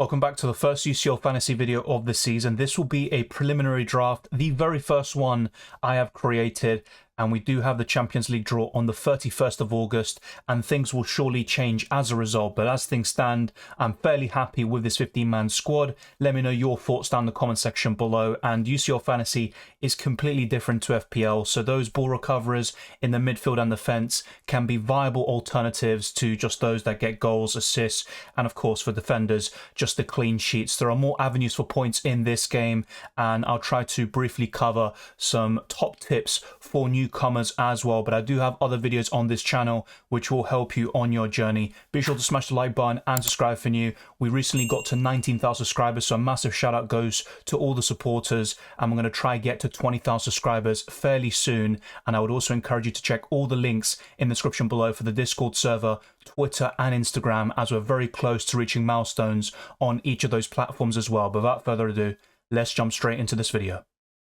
Welcome back to the first UCL Fantasy video of the season. This will be a preliminary draft, the very first one I have created, and we do have the Champions League draw on the 31st of August, and things will surely change as a result. But as things stand, I'm fairly happy with this 15-man squad. Let me know your thoughts down in the comment section below. And UCL Fantasy is completely different to FPL, so those ball recoverers in the midfield and defence can be viable alternatives to just those that get goals, assists, and of course for defenders, just the clean sheets. There are more avenues for points in this game, and I'll try to briefly cover some top tips for newcomers as well. But I do have other videos on this channel which will help you on your journey. Be sure to smash the like button and subscribe for new. We recently got to 19,000 subscribers, so a massive shout out goes to all the supporters, and we're going to try get to 20,000 subscribers fairly soon. And I would also encourage you to check all the links in the description below for the Discord server, Twitter and Instagram, as we're very close to reaching milestones on each of those platforms as well. But without further ado, let's jump straight into this video.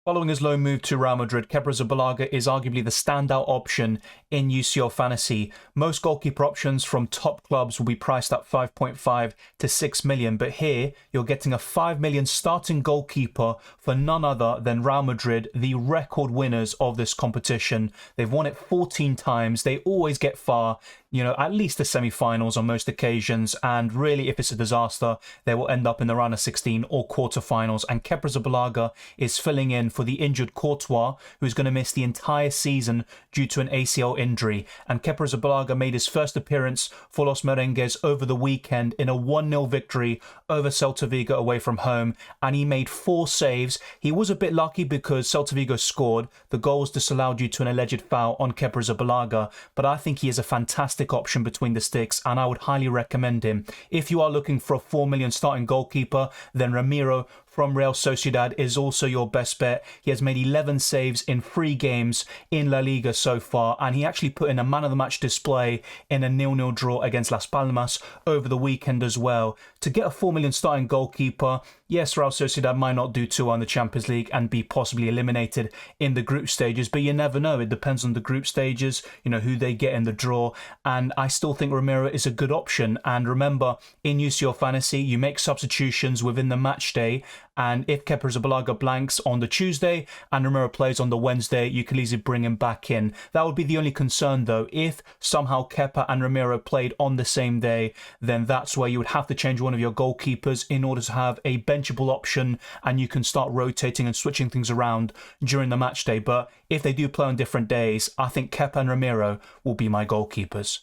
Following his loan move to Real Madrid, Kepa Arrizabalaga is arguably the standout option in UCL Fantasy. Most goalkeeper options from top clubs will be priced at 5.5 to 6 million, but here you're getting a 5 million starting goalkeeper for none other than Real Madrid, the record winners of this competition. They've won it 14 times. They always get far, at least the semi-finals on most occasions, and really if it's a disaster, they will end up in the round of 16 or quarter-finals. And Kepa Arrizabalaga is filling in for the injured Courtois, who's going to miss the entire season due to an ACL injury. And Kepa Arrizabalaga made his first appearance for Los Merengues over the weekend in a 1-0 victory over Celta Vigo away from home, and he made 4 saves. He was a bit lucky because Celta Vigo scored. The goals disallowed due to an alleged foul on Kepa Arrizabalaga, but I think he is a fantastic option between the sticks, and I would highly recommend him. If you are looking for a 4 million starting goalkeeper, then Ramiro from Real Sociedad is also your best bet. He has made 11 saves in 3 games in La Liga so far, and he actually put in a man of the match display in a 0-0 draw against Las Palmas over the weekend as well. To get a 4 million starting goalkeeper, yes, Real Sociedad might not do too well in the Champions League and be possibly eliminated in the group stages, but you never know. It depends on the group stages, who they get in the draw, and I still think Ramiro is a good option. And remember, in UCL Fantasy, you make substitutions within the match day, and if Kepa Arrizabalaga blanks on the Tuesday and Ramiro plays on the Wednesday, you can easily bring him back in. That would be the only concern though. If somehow Kepa and Ramiro played on the same day, then that's where you would have to change one of your goalkeepers in order to have a benchable option, and you can start rotating and switching things around during the match day. But if they do play on different days, I think Kepa and Ramiro will be my goalkeepers.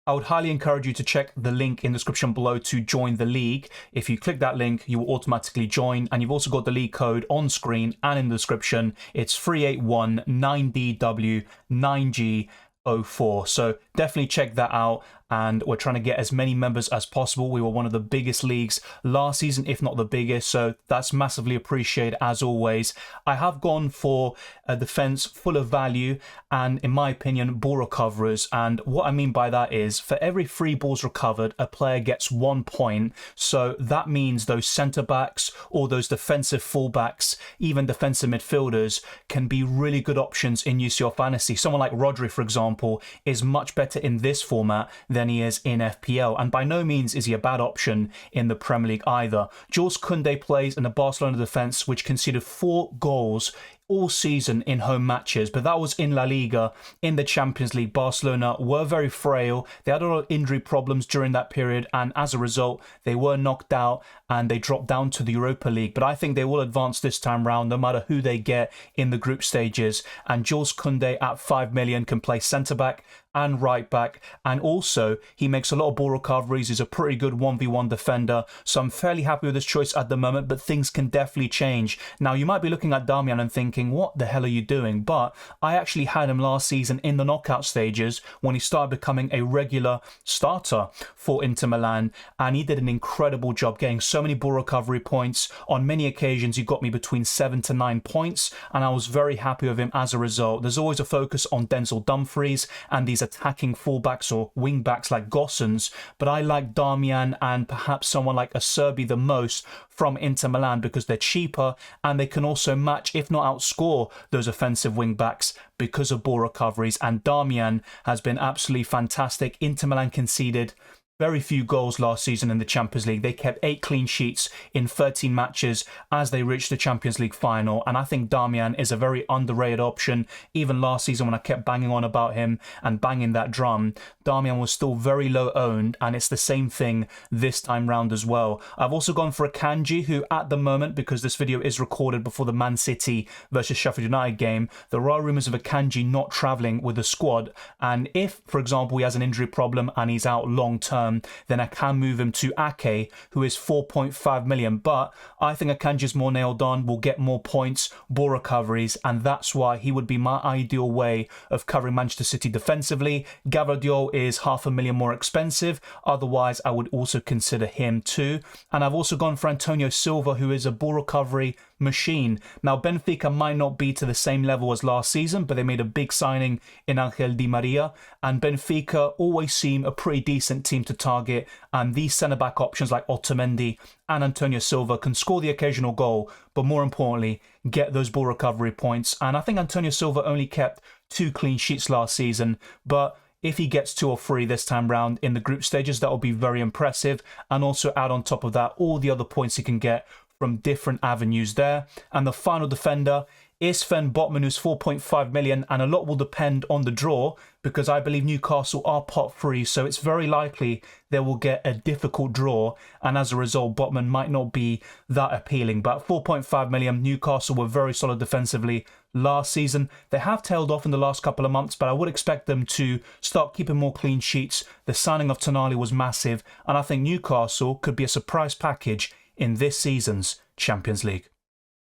I would highly encourage you to check the link in the description below to join the league. If you click that link, you will automatically join, and you've also got the league code on screen and in the description. It's 3819DW9G04. So definitely check that out, and we're trying to get as many members as possible. We were one of the biggest leagues last season, if not the biggest, so that's massively appreciated as always. I have gone for a defense full of value and, in my opinion, ball recoverers. And what I mean by that is, for every 3 balls recovered, a player gets 1 point. So that means those centre backs or those defensive fullbacks, even defensive midfielders, can be really good options in UCL Fantasy. Someone like Rodri, for example, is much better in this format than he is in FPL, and by no means is he a bad option in the Premier League either. Jules Koundé plays in the Barcelona defence, which conceded 4 goals all season in home matches, but that was in La Liga. In the Champions League, Barcelona were very frail. They had a lot of injury problems during that period, and as a result, they were knocked out and they dropped down to the Europa League. But I think they will advance this time round, no matter who they get in the group stages. And Jules Koundé at 5 million can play centre-back and right back, and also he makes a lot of ball recoveries. He's a pretty good 1v1 defender, so I'm fairly happy with this choice at the moment, but things can definitely change. Now, you might be looking at Damian and thinking, what the hell are you doing? But I actually had him last season in the knockout stages when he started becoming a regular starter for Inter Milan, and he did an incredible job getting so many ball recovery points. On many occasions he got me between 7 to 9 points, and I was very happy with him as a result. There's always a focus on Denzel Dumfries and these attacking fullbacks or wing backs like Gossens, but I like Damian and perhaps someone like Acerbi the most from Inter Milan because they're cheaper and they can also match, if not outscore, those offensive wing backs because of ball recoveries. And Damian has been absolutely fantastic. Inter Milan conceded very few goals last season in the Champions League. They kept 8 clean sheets in 13 matches as they reached the Champions League final. And I think Darmian is a very underrated option. Even last season when I kept banging on about him and banging that drum, Darmian was still very low owned, and it's the same thing this time round as well. I've also gone for Akanji, who at the moment, because this video is recorded before the Man City versus Sheffield United game, there are rumours of Akanji not travelling with the squad. And if, for example, he has an injury problem and he's out long term, then I can move him to Ake, who is 4.5 million. But I think Akanji is more nailed on, will get more points, ball recoveries, and that's why he would be my ideal way of covering Manchester City defensively. Gvardiol is $500,000 more expensive. Otherwise, I would also consider him too. And I've also gone for Antonio Silva, who is a ball recovery machine. Now, Benfica might not be to the same level as last season, but they made a big signing in Angel Di Maria, and Benfica always seem a pretty decent team to target, and these centre-back options like Otamendi and Antonio Silva can score the occasional goal, but more importantly, get those ball recovery points. And I think Antonio Silva only kept 2 clean sheets last season, but if he gets 2 or 3 this time round in the group stages, that will be very impressive. And also add on top of that all the other points he can get from different avenues there. And the final defender is Sven Botman, who's 4.5 million, and a lot will depend on the draw because I believe Newcastle are pot free, so it's very likely they will get a difficult draw, and as a result Botman might not be that appealing. But 4.5 million, Newcastle were very solid defensively last season. They have tailed off in the last couple of months, but I would expect them to start keeping more clean sheets. The signing of Tonali was massive, and I think Newcastle could be a surprise package in this season's Champions League.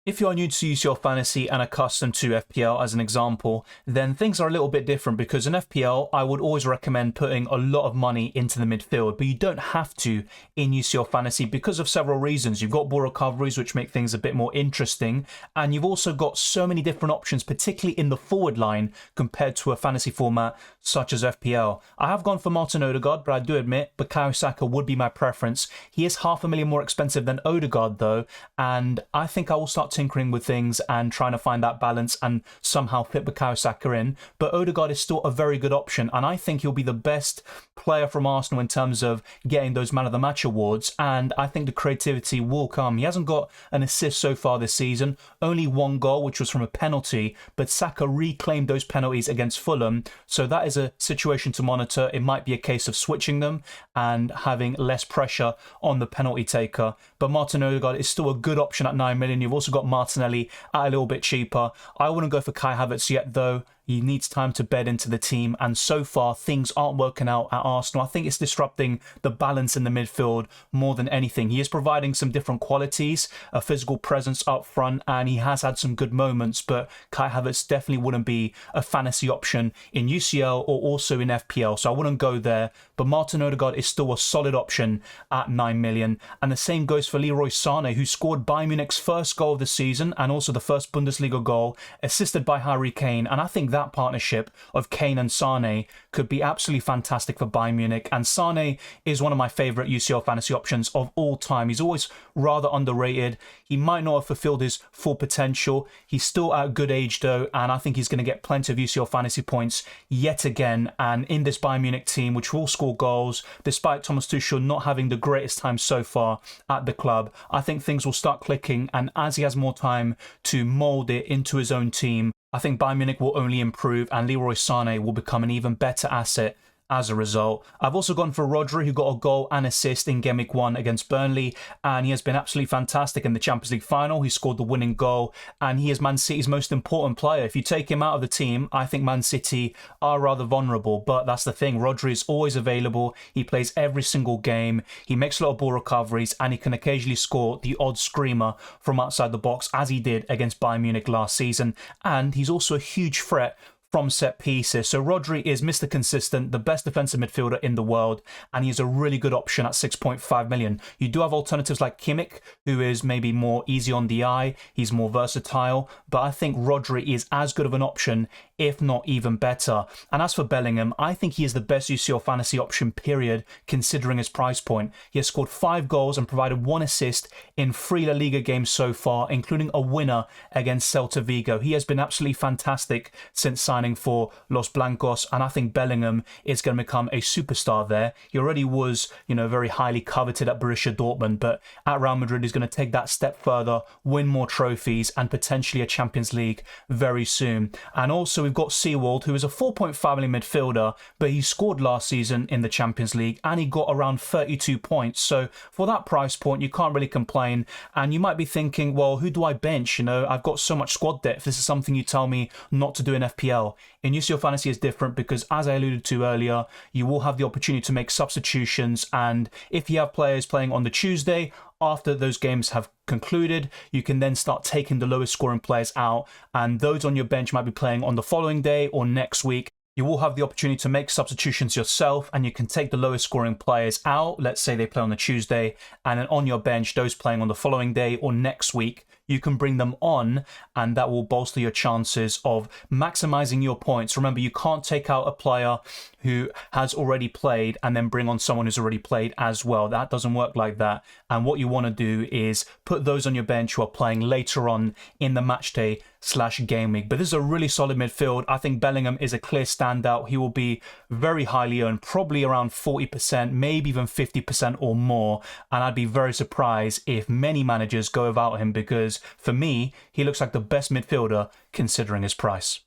If you are new to UCL Fantasy and accustomed to FPL as an example, then things are a little bit different because in FPL, I would always recommend putting a lot of money into the midfield, but you don't have to in UCL Fantasy because of several reasons. You've got ball recoveries, which make things a bit more interesting, and you've also got so many different options, particularly in the forward line compared to a fantasy format such as FPL. I have gone for Martin Odegaard, but I do admit Bukayo Saka would be my preference. He is $500,000 more expensive than Odegaard though, and I think I will start tinkering with things and trying to find that balance and somehow fit Bukayo Saka in. But Odegaard is still a very good option, and I think he'll be the best player from Arsenal in terms of getting those Man of the Match awards, and I think the creativity will come. He hasn't got an assist so far this season, only 1 goal, which was from a penalty, but Saka reclaimed those penalties against Fulham, so that is a situation to monitor. It might be a case of switching them and having less pressure on the penalty taker. But Martin Odegaard is still a good option at 9 million. You've also got Martinelli at a little bit cheaper. I wouldn't go for Kai Havertz yet though. He needs time to bed into the team, and so far things aren't working out at Arsenal. I think it's disrupting the balance in the midfield more than anything. He is providing some different qualities, a physical presence up front, and he has had some good moments, but Kai Havertz definitely wouldn't be a fantasy option in UCL or also in FPL, so I wouldn't go there. But Martin Odegaard is still a solid option at 9 million, and the same goes for Leroy Sané, who scored Bayern Munich's first goal of the season and also the first Bundesliga goal, assisted by Harry Kane, and I think that partnership of Kane and Sané could be absolutely fantastic for Bayern Munich. And Sané is one of my favourite UCL fantasy options of all time. He's always rather underrated. He might not have fulfilled his full potential. He's still at a good age though, and I think he's going to get plenty of UCL fantasy points yet again. And in this Bayern Munich team, which will score goals, despite Thomas Tuchel not having the greatest time so far at the club, I think things will start clicking, and as he has more time to mould it into his own team, I think Bayern Munich will only improve, and Leroy Sané will become an even better asset as a result. I've also gone for Rodri, who got a goal and assist in Game Week 1 against Burnley, and he has been absolutely fantastic in the Champions League final. He scored the winning goal, and he is Man City's most important player. If you take him out of the team, I think Man City are rather vulnerable, but that's the thing. Rodri is always available. He plays every single game. He makes a lot of ball recoveries, and he can occasionally score the odd screamer from outside the box, as he did against Bayern Munich last season, and he's also a huge threat from set pieces. So Rodri is Mr. Consistent, the best defensive midfielder in the world, and he's a really good option at 6.5 million. You do have alternatives like Kimmich, who is maybe more easy on the eye, he's more versatile, but I think Rodri is as good of an option if not even better. And as for Bellingham, I think he is the best UCL fantasy option, period, considering his price point. He has scored 5 goals and provided 1 assist in 3 La Liga games so far, including a winner against Celta Vigo. He has been absolutely fantastic since signing for Los Blancos, and I think Bellingham is going to become a superstar there. He already was, very highly coveted at Borussia Dortmund, but at Real Madrid he's going to take that step further, win more trophies, and potentially a Champions League very soon. And also we've got Seawald, who is a 4.5 million midfielder, but he scored last season in the Champions League and he got around 32 points. So for that price point, you can't really complain. And you might be thinking, well, who do I bench? I've got so much squad depth. This is something you tell me not to do in FPL. In UCL Fantasy is different because, as I alluded to earlier, you will have the opportunity to make substitutions, and if you have players playing on the Tuesday, after those games have concluded, you can then start taking the lowest scoring players out, and those on your bench might be playing on the following day or next week. You will have the opportunity to make substitutions yourself, and you can take the lowest scoring players out. Let's say they play on the Tuesday, and then on your bench, those playing on the following day or next week, you can bring them on, and that will bolster your chances of maximizing your points. Remember, you can't take out a player who has already played and then bring on someone who's already played as well. That doesn't work like that. And what you want to do is put those on your bench who are playing later on in the match day / game week. But this is a really solid midfield. I think Bellingham is a clear standout. He will be very highly owned, probably around 40%, maybe even 50% or more. And I'd be very surprised if many managers go without him, because for me, he looks like the best midfielder considering his price.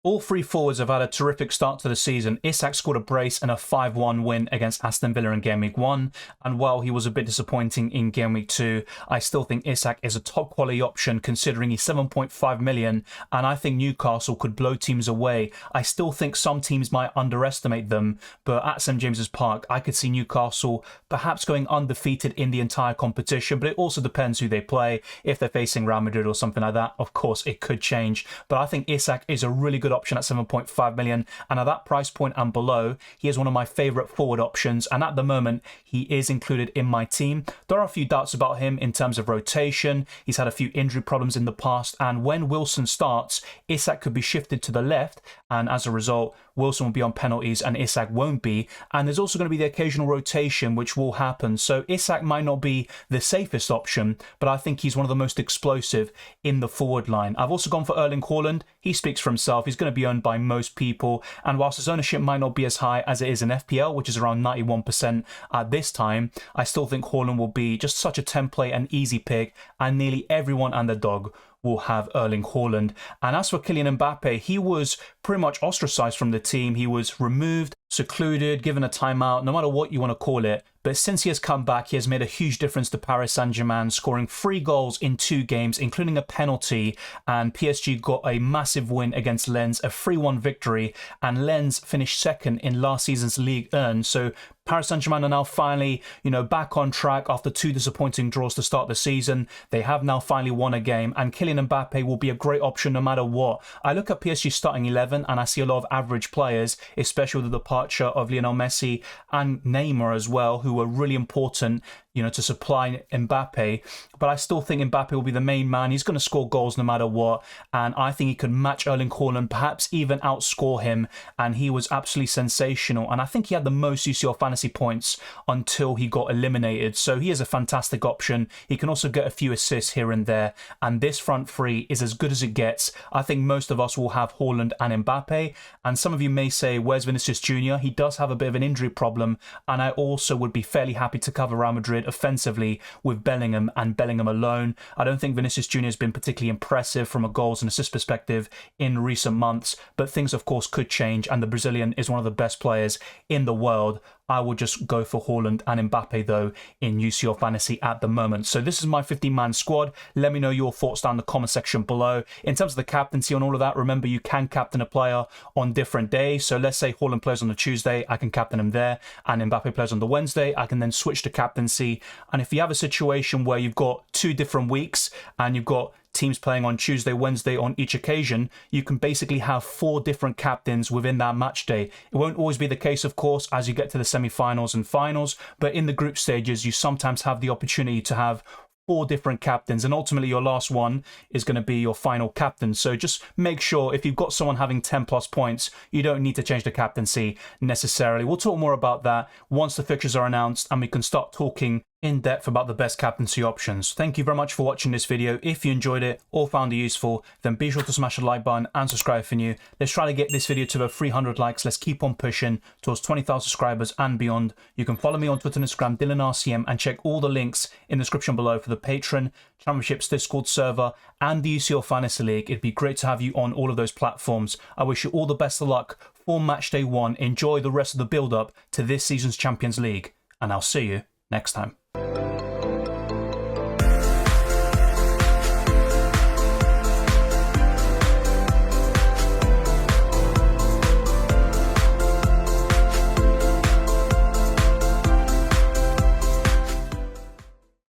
All 3 forwards have had a terrific start to the season. Isak scored a brace and a 5-1 win against Aston Villa in Game Week 1. And while he was a bit disappointing in Game Week 2, I still think Isak is a top quality option considering he's 7.5 million. And I think Newcastle could blow teams away. I still think some teams might underestimate them. But at St James's Park, I could see Newcastle perhaps going undefeated in the entire competition. But it also depends who they play. If they're facing Real Madrid or something like that, of course, it could change. But I think Isak is a really good option at 7.5 million, and at that price point and below, he is one of my favourite forward options, and at the moment he is included in my team. There are a few doubts about him in terms of rotation. He's had a few injury problems in the past, and when Wilson starts, Isak could be shifted to the left, and as a result, Wilson will be on penalties and Isak won't be. And there's also going to be the occasional rotation which will happen. So Isak might not be the safest option, but I think he's one of the most explosive in the forward line. I've also gone for Erling Haaland. He speaks for himself. He's going to be owned by most people. And whilst his ownership might not be as high as it is in FPL, which is around 91% at this time, I still think Haaland will be just such a template and easy pick, and nearly everyone and their dog will have Erling Haaland. And as for Kylian Mbappe, he was pretty much ostracized from the team. He was removed, secluded, given a timeout, no matter what you want to call it. But since he has come back, he has made a huge difference to Paris Saint-Germain, scoring 3 goals in 2 games, including a penalty. And PSG got a massive win against Lens, a 3-1 victory. And Lens finished second in last season's Ligue 1. So Paris Saint-Germain are now finally, back on track after 2 disappointing draws to start the season. They have now finally won a game, and Kylian Mbappe will be a great option no matter what. I look at PSG starting 11 and I see a lot of average players, especially with the departure of Lionel Messi and Neymar as well, who were really important, to supply Mbappe. But I still think Mbappe will be the main man. He's going to score goals no matter what. And I think he could match Erling Haaland, perhaps even outscore him. And he was absolutely sensational. And I think he had the most UCL fantasy points until he got eliminated. So he is a fantastic option. He can also get a few assists here and there. And this front three is as good as it gets. I think most of us will have Haaland and Mbappe. And some of you may say, where's Vinicius Jr.? He does have a bit of an injury problem. And I also would be fairly happy to cover Real Madrid offensively with Bellingham and Bellingham alone. I don't think Vinicius Jr. has been particularly impressive from a goals and assist perspective in recent months, but things of course could change, and the Brazilian is one of the best players in the world. I would just go for Haaland and Mbappe though in UCL Fantasy at the moment. So this is my 15-man squad. Let me know your thoughts down in the comment section below. In terms of the captaincy and all of that, remember you can captain a player on different days. So let's say Haaland plays on the Tuesday, I can captain him there, and Mbappe plays on the Wednesday, I can then switch to captaincy. And if you have a situation where you've got 2 different weeks and you've got teams playing on Tuesday, Wednesday on each occasion, you can basically have 4 different captains within that match day. It won't always be the case, of course, as you get to the semi-finals and finals, but in the group stages, you sometimes have the opportunity to have 4 different captains, and ultimately your last one is going to be your final captain. So just make sure if you've got someone having 10 plus points, you don't need to change the captaincy necessarily. We'll talk more about that once the fixtures are announced and we can start talking in depth about the best captaincy options. Thank you very much for watching this video. If you enjoyed it or found it useful, then be sure to smash the like button and subscribe if you're new. Let's try to get this video to over 300 likes. Let's keep on pushing towards 20,000 subscribers and beyond. You can follow me on Twitter and Instagram, DylanRCM, and check all the links in the description below for the Patreon, Championships Discord server, and the UCL Fantasy League. It'd be great to have you on all of those platforms. I wish you all the best of luck for Matchday 1. Enjoy the rest of the build-up to this season's Champions League, and I'll see you next time.